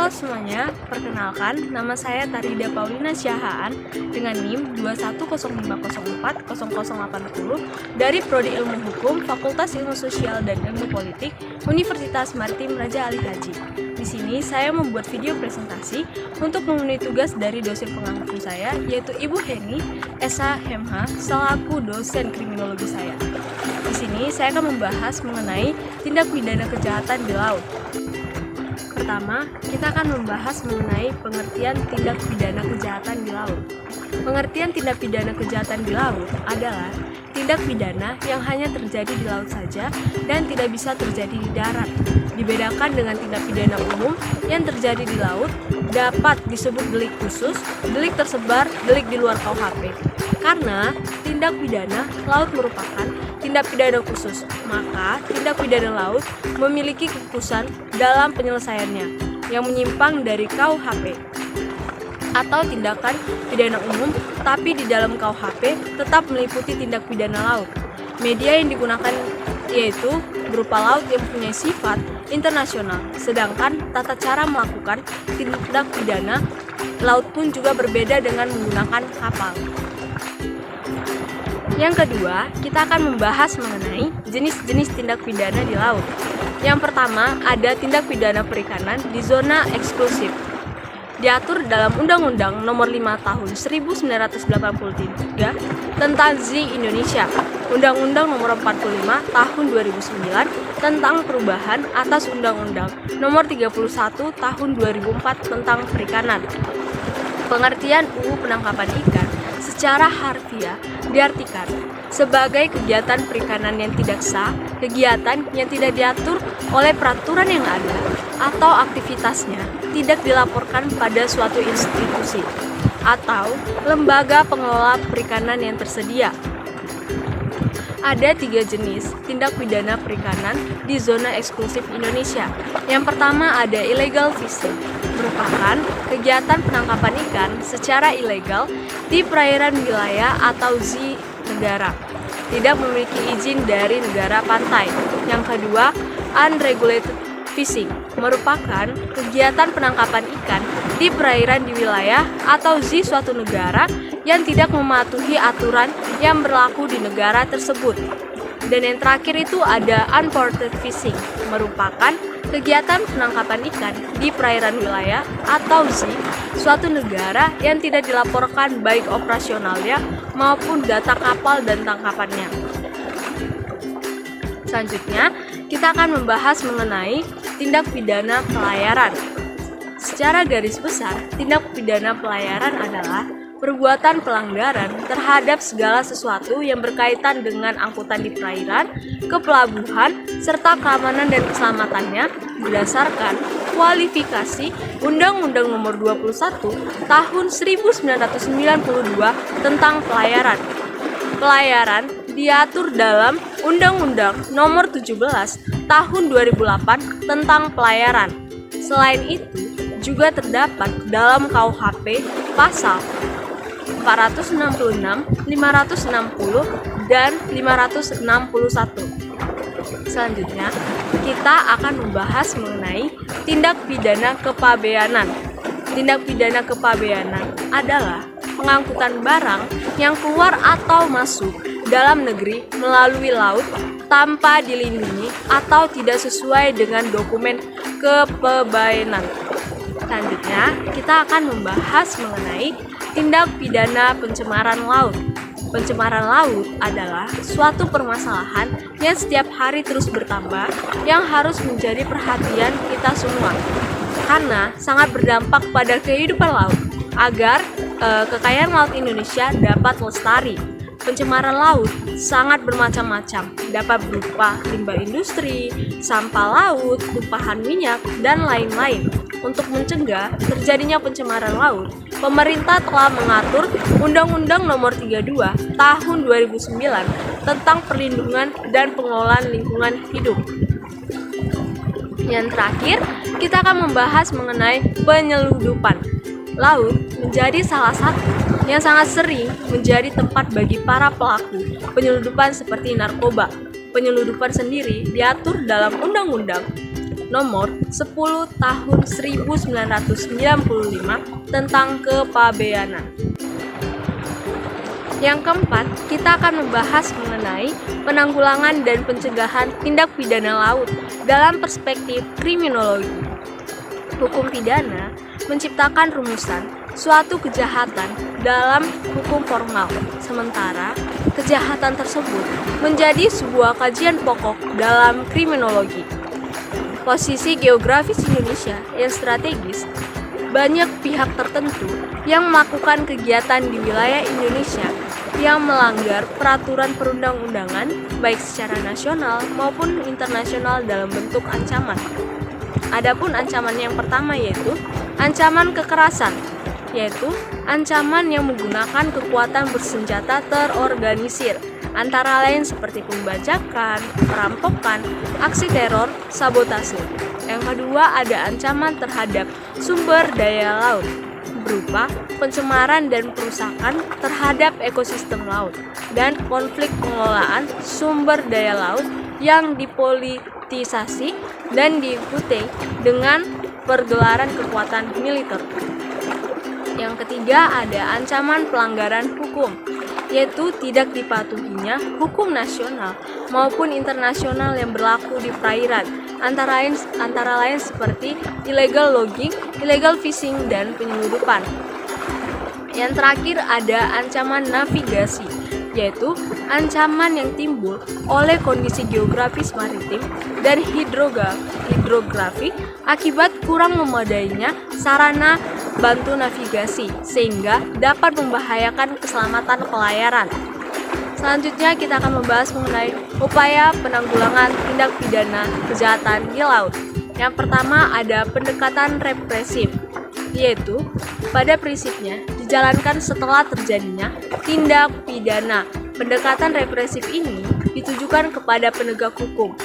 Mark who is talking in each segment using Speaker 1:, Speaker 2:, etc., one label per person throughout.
Speaker 1: Halo semuanya, perkenalkan nama saya Tarida Paulina Syahaan dengan NIM 21050408080 dari Prodi Ilmu Hukum Fakultas Ilmu Sosial dan Ilmu Politik Universitas Maritim Raja Ali Haji. Di sini saya membuat video presentasi untuk memenuhi tugas dari dosen pengampu saya, yaitu Ibu Heni SH-MH selaku dosen kriminologi saya. Di sini saya akan membahas mengenai tindak pidana kejahatan di laut. Pertama, kita akan membahas mengenai pengertian tindak pidana kejahatan di laut. Pengertian tindak pidana kejahatan di laut adalah tindak pidana yang hanya terjadi di laut saja dan tidak bisa terjadi di darat. Dibedakan dengan tindak pidana umum yang terjadi di laut dapat disebut delik khusus, delik tersebar, delik di luar KUHP. Karena tindak pidana laut merupakan tindak pidana khusus, maka tindak pidana laut memiliki kekhususan dalam penyelesaiannya yang menyimpang dari KUHP atau tindakan pidana umum, tapi di dalam KUHP tetap meliputi tindak pidana laut. Media yang digunakan yaitu berupa laut yang mempunyai sifat internasional, sedangkan tata cara melakukan tindak pidana laut pun juga berbeda dengan menggunakan kapal. Yang kedua, kita akan membahas mengenai jenis-jenis tindak pidana di laut. Yang pertama, ada tindak pidana perikanan di zona eksklusif. Diatur dalam Undang-Undang Nomor 5 Tahun 1983 tentang ZI Indonesia, Undang-Undang Nomor 45 Tahun 2009 tentang perubahan atas Undang-Undang Nomor 31 Tahun 2004 tentang perikanan. Pengertian UU penangkapan ikan secara harfiah diartikan sebagai kegiatan perikanan yang tidak sah, kegiatan yang tidak diatur oleh peraturan yang ada, atau aktivitasnya tidak dilaporkan pada suatu institusi atau lembaga pengelola perikanan yang tersedia. Ada 3 jenis tindak pidana perikanan di zona eksklusif Indonesia. Yang pertama ada illegal fishing, merupakan kegiatan penangkapan ikan secara ilegal di perairan wilayah atau ZI negara, tidak memiliki izin dari negara pantai. Yang kedua, unregulated fishing, merupakan kegiatan penangkapan ikan di perairan di wilayah atau ZI suatu negara yang tidak mematuhi aturan yang berlaku di negara tersebut. Dan yang terakhir itu ada unreported fishing, merupakan kegiatan penangkapan ikan di perairan wilayah atau ZI suatu negara yang tidak dilaporkan baik operasionalnya maupun data kapal dan tangkapannya. Selanjutnya, kita akan membahas mengenai tindak pidana pelayaran. Secara garis besar, tindak pidana pelayaran adalah perbuatan pelanggaran terhadap segala sesuatu yang berkaitan dengan angkutan di perairan, ke pelabuhan, serta keamanan dan keselamatannya berdasarkan kualifikasi Undang-Undang Nomor 21 Tahun 1992 tentang pelayaran. Pelayaran diatur dalam Undang-Undang Nomor 17 Tahun 2008 tentang pelayaran. Selain itu, juga terdapat dalam KUHP pasal 466, 560, dan 561. Selanjutnya, kita akan membahas mengenai tindak pidana kepabeanan. Tindak pidana kepabeanan adalah pengangkutan barang yang keluar atau masuk dalam negeri melalui laut tanpa dilindungi atau tidak sesuai dengan dokumen kepabeanan. Selanjutnya, kita akan membahas mengenai tindak pidana pencemaran laut. Pencemaran laut adalah suatu permasalahan yang setiap hari terus bertambah yang harus menjadi perhatian kita semua karena sangat berdampak pada kehidupan laut agar kekayaan laut Indonesia dapat lestari. Pencemaran laut sangat bermacam-macam, dapat berupa limbah industri, sampah laut, tumpahan minyak, dan lain-lain. Untuk mencegah terjadinya pencemaran laut, pemerintah telah mengatur Undang-Undang Nomor 32 Tahun 2009 tentang perlindungan dan pengelolaan lingkungan hidup. Yang terakhir, kita akan membahas mengenai penyeludupan. Laut menjadi salah satu yang sangat sering menjadi tempat bagi para pelaku penyeludupan seperti narkoba. Penyeludupan sendiri diatur dalam Undang-Undang nomor 10 tahun 1995 tentang kepabeanan. Yang keempat, kita akan membahas mengenai penanggulangan dan pencegahan tindak pidana laut dalam perspektif kriminologi. Hukum pidana menciptakan rumusan suatu kejahatan dalam hukum formal, sementara kejahatan tersebut menjadi sebuah kajian pokok dalam kriminologi. Posisi geografis Indonesia yang strategis, banyak pihak tertentu yang melakukan kegiatan di wilayah Indonesia yang melanggar peraturan perundang-undangan baik secara nasional maupun internasional dalam bentuk ancaman. Adapun ancaman yang pertama yaitu ancaman kekerasan, yaitu ancaman yang menggunakan kekuatan bersenjata terorganisir, antara lain seperti pembajakan, perampokan, aksi teror, sabotase. Yang kedua ada ancaman terhadap sumber daya laut, berupa pencemaran dan perusakan terhadap ekosistem laut, dan konflik pengelolaan sumber daya laut yang dipolitisasi dan diikuti dengan pergelaran kekuatan militer. Yang ketiga ada ancaman pelanggaran hukum, yaitu tidak dipatuhinya hukum nasional maupun internasional yang berlaku di perairan, antara lain seperti illegal logging, illegal fishing, dan penyeludupan. Yang terakhir ada ancaman navigasi, yaitu ancaman yang timbul oleh kondisi geografis maritim dan hidrografi akibat kurang memadainya sarana bantu navigasi sehingga dapat membahayakan keselamatan pelayaran. Selanjutnya kita akan membahas mengenai upaya penanggulangan tindak pidana kejahatan di laut. Yang pertama ada pendekatan represif, yaitu pada prinsipnya dijalankan setelah terjadinya tindak pidana. Pendekatan represif ini ditujukan kepada penegak hukum.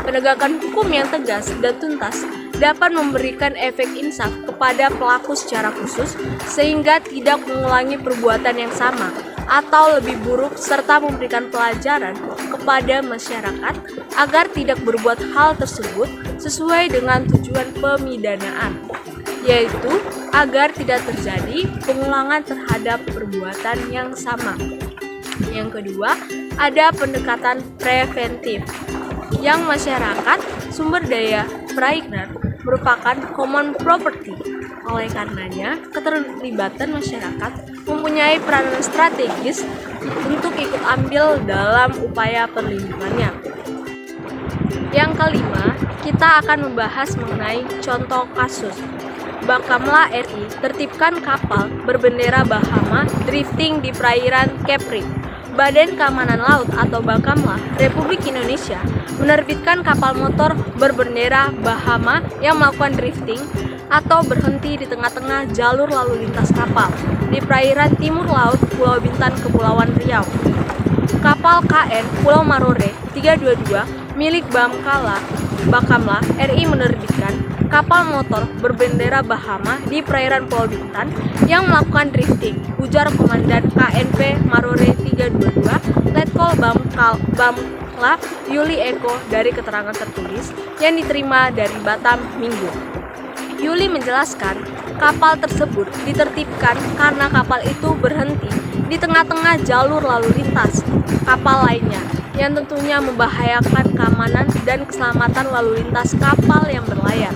Speaker 1: Penegakan hukum yang tegas dan tuntas dapat memberikan efek insaf kepada pelaku secara khusus sehingga tidak mengulangi perbuatan yang sama atau lebih buruk, serta memberikan pelajaran kepada masyarakat agar tidak berbuat hal tersebut sesuai dengan tujuan pemidanaan, yaitu agar tidak terjadi pengulangan terhadap perbuatan yang sama. Yang kedua, ada pendekatan preventif, yang masyarakat sumber daya perairan merupakan common property. Oleh karenanya, keterlibatan masyarakat mempunyai peranan strategis untuk ikut ambil dalam upaya perlindungannya. Yang kelima, kita akan membahas mengenai contoh kasus. Bakamla RI tertibkan kapal berbendera Bahama drifting di perairan Kepri. Badan Keamanan Laut atau Bakamla Republik Indonesia menerbitkan kapal motor berbendera Bahama yang melakukan drifting atau berhenti di tengah-tengah jalur lalu lintas kapal di perairan timur laut Pulau Bintan, Kepulauan Riau. Kapal KN Pulau Marore 322 milik Bakamla RI menerbitkan kapal motor berbendera Bahama di perairan Pulau Bintan yang melakukan drifting, ujar Komandan KNP Marore 322 Letkol Bamkla Yuli Eko dari keterangan tertulis yang diterima dari Batam Minggu. Yuli menjelaskan, kapal tersebut ditertibkan karena kapal itu berhenti di tengah-tengah jalur lalu lintas kapal lainnya yang tentunya membahayakan keamanan dan keselamatan lalu lintas kapal yang berlayar.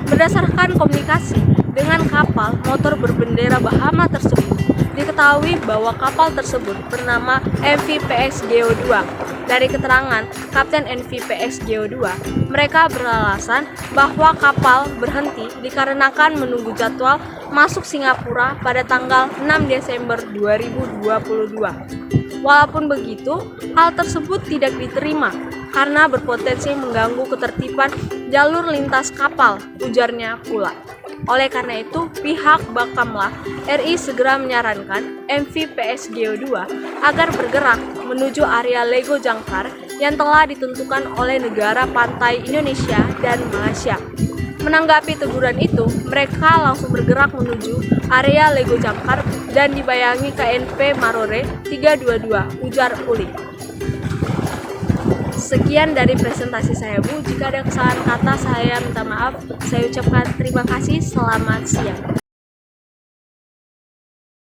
Speaker 1: Berdasarkan komunikasi dengan kapal motor berbendera Bahama tersebut, diketahui bahwa kapal tersebut bernama MV PX Geo 2. Dari keterangan Kapten MV PX Geo 2, mereka beralasan bahwa kapal berhenti dikarenakan menunggu jadwal masuk Singapura pada tanggal 6 Desember 2022. Walaupun begitu, hal tersebut tidak diterima karena berpotensi mengganggu ketertiban jalur lintas kapal, ujarnya pula. Oleh karena itu, pihak Bakamla RI segera menyarankan MV PX Geo 2 agar bergerak menuju area Lego Jangkar yang telah ditentukan oleh negara pantai Indonesia dan Malaysia. Menanggapi teguran itu, mereka langsung bergerak menuju area Lego Jangkar dan dibayangi KNP Marore 322, ujar Uli. Sekian dari presentasi saya, Bu. Jika ada kesalahan kata, saya minta maaf. Saya ucapkan terima kasih. Selamat siang.